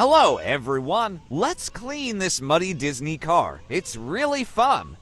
Hello, everyone. Let's clean this muddy Disney car. It's really fun.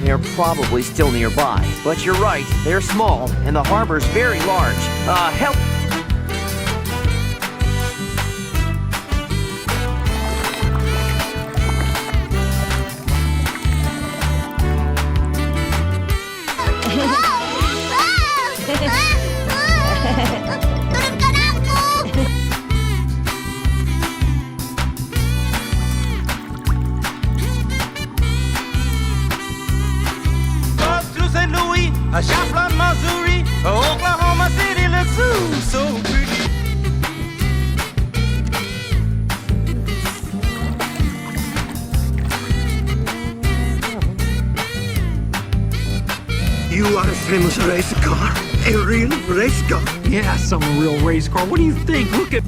They're probably still nearby. But you're right, they're small, and the harbor's very large. Help! Joplin, Missouri, Oklahoma City looks so pretty. You are a famous race car, a real race car. Yes, I'm a real race car. What do you think? Look at...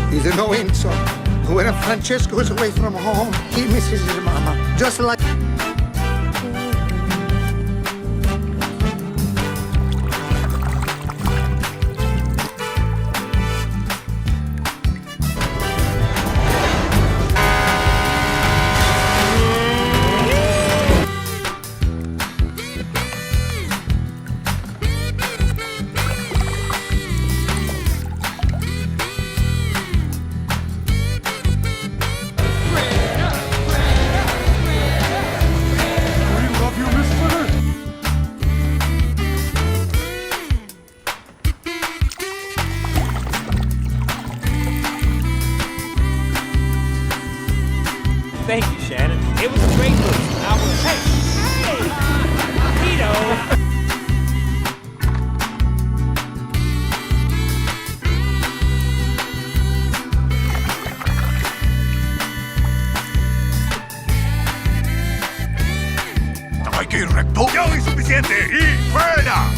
He's a knowing son. When Francesco is away from home, he misses his mama. Just like... aquí, recto. Ya oí suficiente y fuera.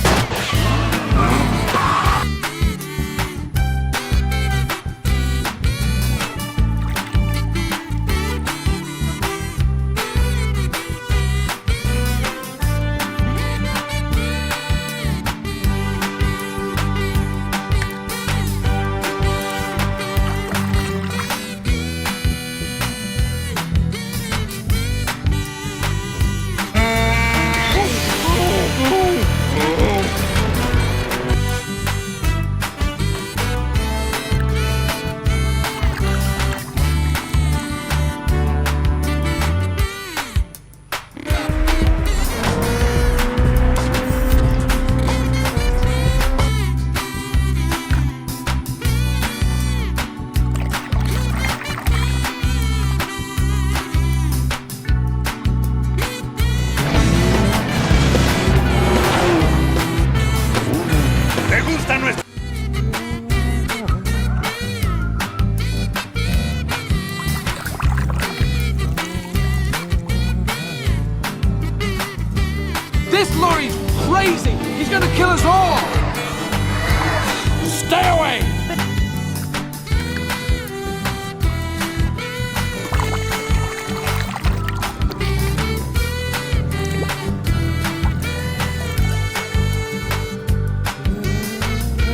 This lorry's crazy! He's gonna kill us all! Stay away!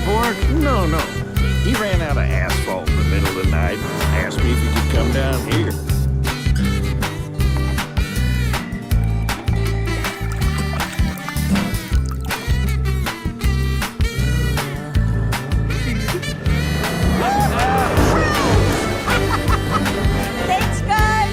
Pork? No. He ran out of asphalt in the middle of the night and asked me if he could come down here. Thanks, guys!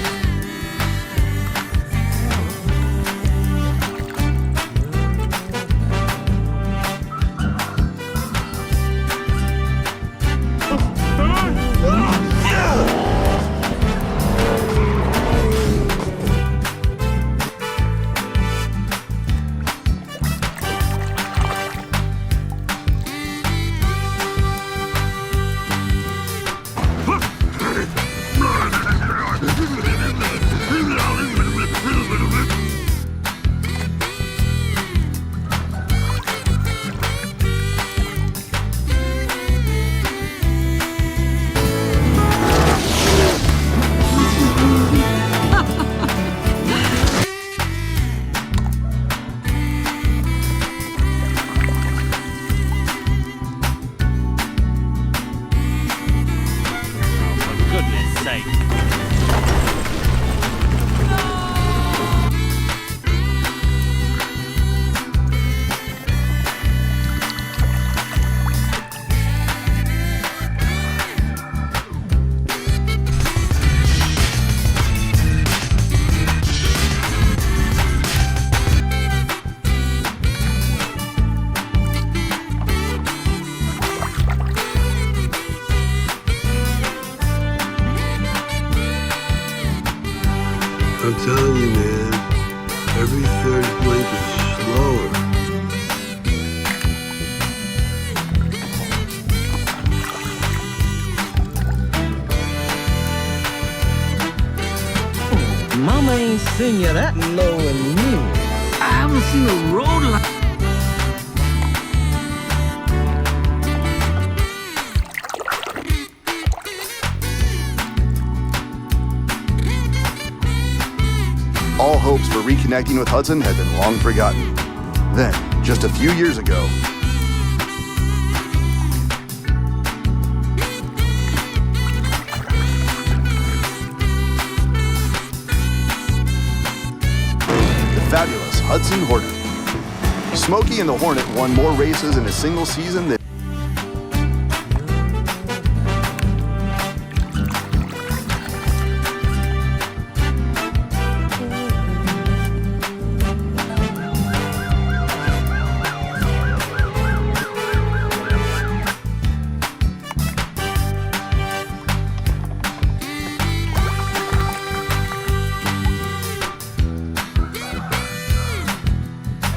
I'm telling you, man, every third blink is slower. Mama ain't seen you that low in years. I haven't seen a road like... All hopes for reconnecting with Hudson had been long forgotten. Then, just a few years ago, the fabulous Hudson Hornet. Smokey and the Hornet won more races in a single season than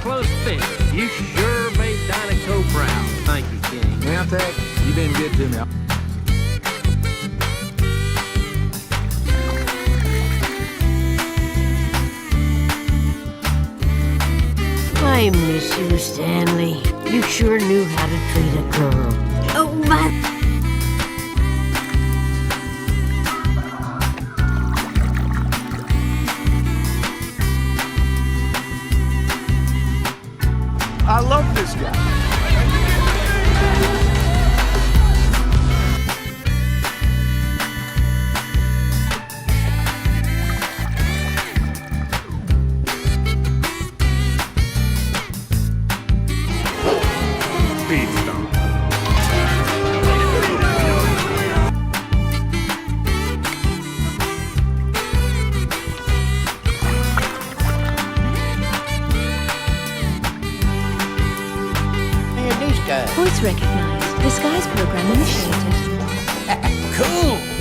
Close finish. You sure made Dinoco proud. Thank you, King. Well, Tech, you've been good to me. I miss you, Stanley. You sure knew how to treat a girl. Oh, my... I love this guy. Speed stomp. Man, these guys. Voice recognized. Disguise program initiated. Cool.